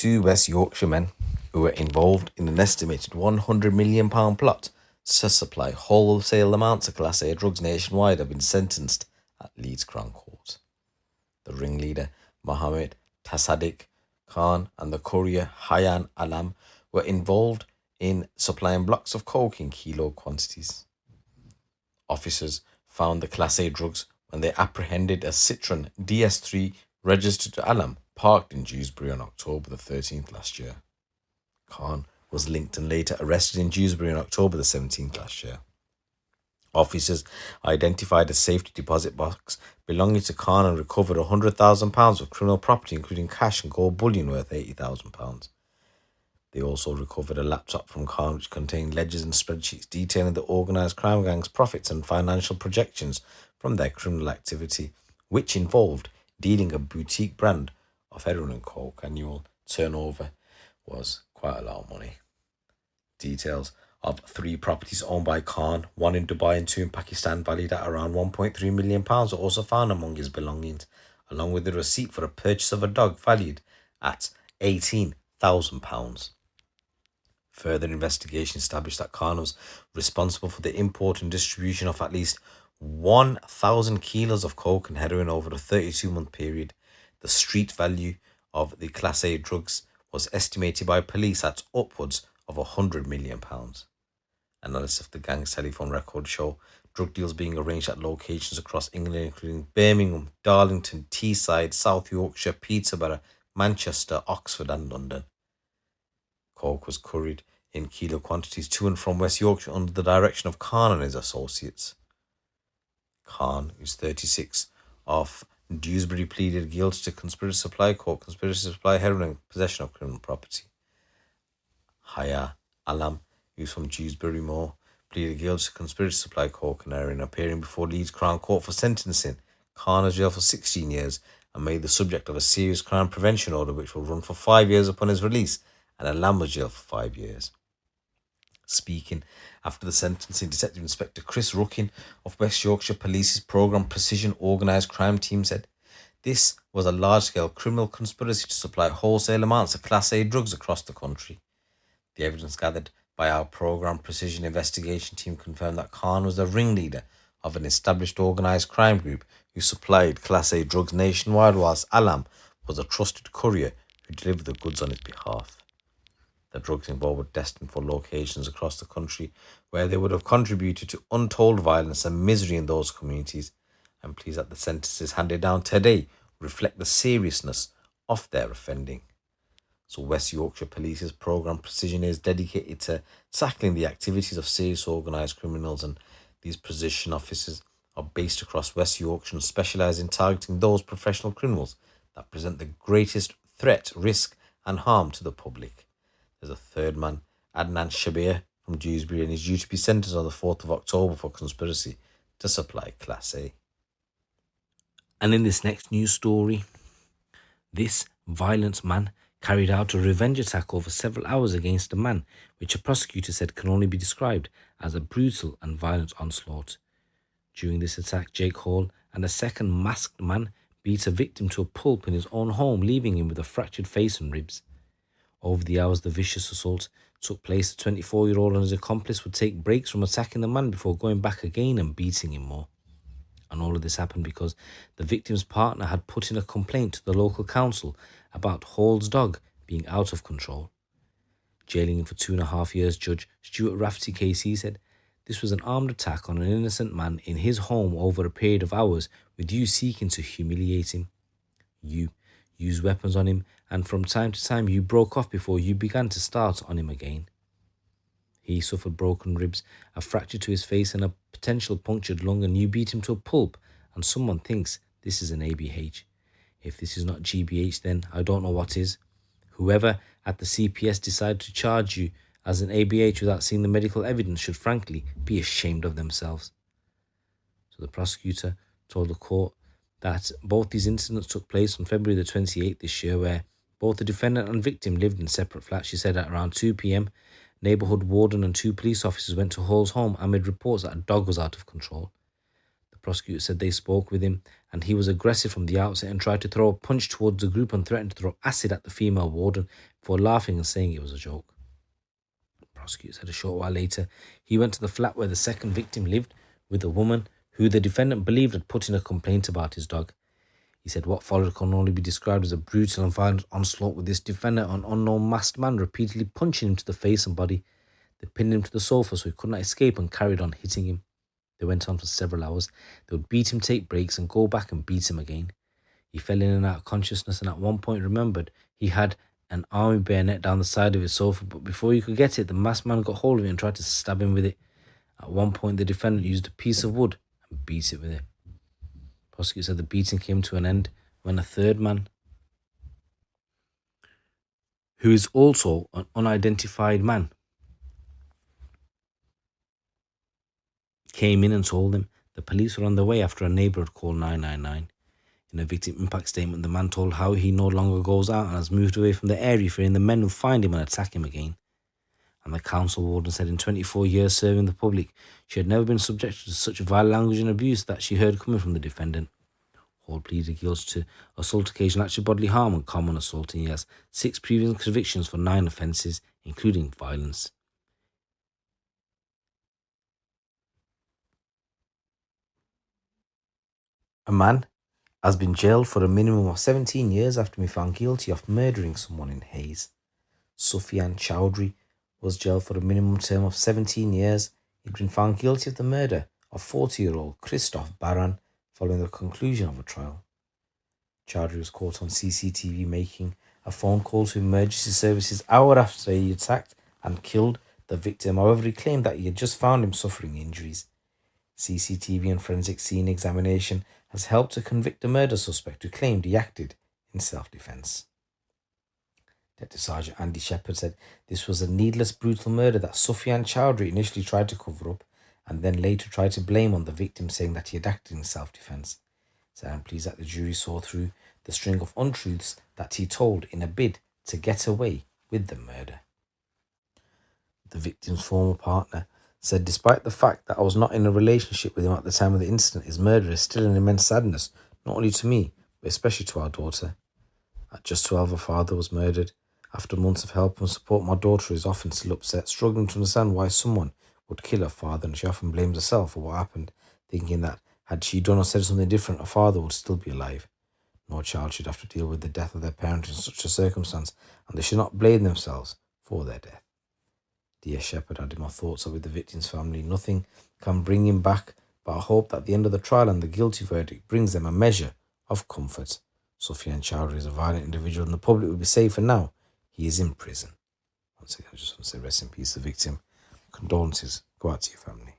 two West Yorkshire men who were involved in an estimated £100 million plot to supply wholesale amounts of Class A drugs nationwide have been sentenced at Leeds Crown Court. The ringleader, Mohammed Tasadiq Khan, and the courier, Hayaan Alam, were involved in supplying blocks of coke in kilo quantities. Officers found the Class A drugs when they apprehended a Citroen DS3 registered to Alam, parked in Dewsbury on October the 13th last year. Khan was linked and later arrested in Dewsbury on October the 17th last year. Officers identified a safety deposit box belonging to Khan and recovered £100,000 of criminal property, including cash and gold bullion worth £80,000. They also recovered a laptop from Khan which contained ledgers and spreadsheets detailing the organised crime gang's profits and financial projections from their criminal activity, which involved dealing a boutique brand of heroin and coke. Annual turnover was quite a lot of money. Details of 3 properties owned by Khan, 1 in Dubai and 2 in Pakistan, valued at around £1.3 million, were also found among his belongings, along with the receipt for a purchase of a dog valued at £18,000. Further investigation established that Khan was responsible for the import and distribution of at least 1,000 kilos of coke and heroin over a 32-month period. The street value of the Class A drugs was estimated by police at upwards of £100 million. Analysis of the gang's telephone records show drug deals being arranged at locations across England, including Birmingham, Darlington, Teesside, South Yorkshire, Peterborough, Manchester, Oxford and London. Coke was couried in kilo quantities to and from West Yorkshire under the direction of Khan and his associates. Khan, who's 36, of Dewsbury, pleaded guilty to conspiracy to supply coke, conspiracy to supply heroin and possession of criminal property. Hayaan Alam, who's from Dewsbury Moor, pleaded guilty to conspiracy to supply coke and heroin, appearing before Leeds Crown Court for sentencing. Khan was jailed for 16 years and made the subject of a serious crime prevention order which will run for 5 years upon his release, and Alam was jailed for 5 years. Speaking after the sentencing, Detective Inspector Chris Ruckin of West Yorkshire Police's Programme Precision Organised Crime Team said, "This was a large-scale criminal conspiracy to supply wholesale amounts of Class A drugs across the country. The evidence gathered by our Programme Precision Investigation Team confirmed that Khan was the ringleader of an established organised crime group who supplied Class A drugs nationwide, whilst Alam was a trusted courier who delivered the goods on his behalf. The drugs involved were destined for locations across the country where they would have contributed to untold violence and misery in those communities. I'm pleased that the sentences handed down today reflect the seriousness of their offending." So West Yorkshire Police's Programme Precision is dedicated to tackling the activities of serious organised criminals, and these precision officers are based across West Yorkshire and specialise in targeting those professional criminals that present the greatest threat, risk and harm to the public. There's a third man, Adnan Shabir from Dewsbury, and he's due to be sentenced on the 4th of October for conspiracy to supply Class A. And in this next news story, this violent man carried out a revenge attack over several hours against a man, which a prosecutor said can only be described as a brutal and violent onslaught. During this attack, Jake Hall and a second masked man beat a victim to a pulp in his own home, leaving him with a fractured face and ribs. Over the hours the vicious assault took place, the 24-year-old and his accomplice would take breaks from attacking the man before going back again and beating him more. And all of this happened because the victim's partner had put in a complaint to the local council about Hall's dog being out of control. Jailing him for 2.5 years, Judge Stuart Rafferty KC said, "This was an armed attack on an innocent man in his home over a period of hours, with you seeking to humiliate him. You used weapons on him, and from time to time you broke off before you began to start on him again. He suffered broken ribs, a fracture to his face and a potential punctured lung, and you beat him to a pulp, and someone thinks this is an ABH. If this is not GBH, then I don't know what is. Whoever at the CPS decided to charge you as an ABH without seeing the medical evidence should frankly be ashamed of themselves." So the prosecutor told the court that both these incidents took place on February the 28th this year, where both the defendant and victim lived in separate flats. She said at around 2 p.m, neighbourhood warden and 2 police officers went to Hall's home amid reports that a dog was out of control. The Prosecutors said they spoke with him and he was aggressive from the outset and tried to throw a punch towards the group and threatened to throw acid at the female warden before laughing and saying it was a joke. Prosecutor said a short while later he went to the flat where the second victim lived with a woman who the defendant believed had put in a complaint about his dog. He said what followed can only be described as a brutal and violent onslaught, with this defendant, an unknown masked man, repeatedly punching him to the face and body. They pinned him to the sofa so he could not escape and carried on hitting him. They went on for several hours. They would beat him, take breaks, and go back and beat him again. He fell in and out of consciousness and at one point remembered he had an army bayonet down the side of his sofa, but before he could get it, the masked man got hold of it and tried to stab him with it. At one point, the defendant used a piece of wood and beat it with it. Prosecutor said the beating came to an end when a third man, who is also an unidentified man, came in and told them the police were on their way after a neighbour had called 999. In a victim impact statement, the man told how he no longer goes out and has moved away from the area, fearing the men will find him and attack him again. And the council warden said in 24 years serving the public, she had never been subjected to such vile language and abuse that she heard coming from the defendant. Hall pleaded guilty to assault, occasional actual bodily harm and common assault, and he has 6 previous convictions for 9 offences, including violence. A man has been jailed for a minimum of 17 years after being found guilty of murdering someone in Hayes. Sufyan Chowdhury was jailed for a minimum term of 17 years. He'd been found guilty of the murder of 40-year-old Christophe Baran following the conclusion of a trial. Chowdhury was caught on CCTV making a phone call to emergency services hour after he attacked and killed the victim. However, he claimed that he had just found him suffering injuries. CCTV and forensic scene examination has helped to convict the murder suspect who claimed he acted in self-defense. Detective Sergeant Andy Shepherd said this was a needless, brutal murder that Sufyan Chowdhury initially tried to cover up and then later tried to blame on the victim, saying that he had acted in self-defense. So I'm pleased that the jury saw through the string of untruths that he told in a bid to get away with the murder. The victim's former partner said, despite the fact that I was not in a relationship with him at the time of the incident, his murder is still an immense sadness, not only to me, but especially to our daughter. At just 12, her father was murdered. After months of help and support, my daughter is often still upset, struggling to understand why someone would kill her father, and she often blames herself for what happened, thinking that had she done or said something different, her father would still be alive. No child should have to deal with the death of their parent in such a circumstance, and they should not blame themselves for their death. Dear Shepherd added, my thoughts are with the victim's family. Nothing can bring him back, but I hope that the end of the trial and the guilty verdict brings them a measure of comfort. Sufyan Chowdhury is a violent individual and the public will be safer now he is in prison. Once again, I just want to say rest in peace, the victim. Condolences go out to your family.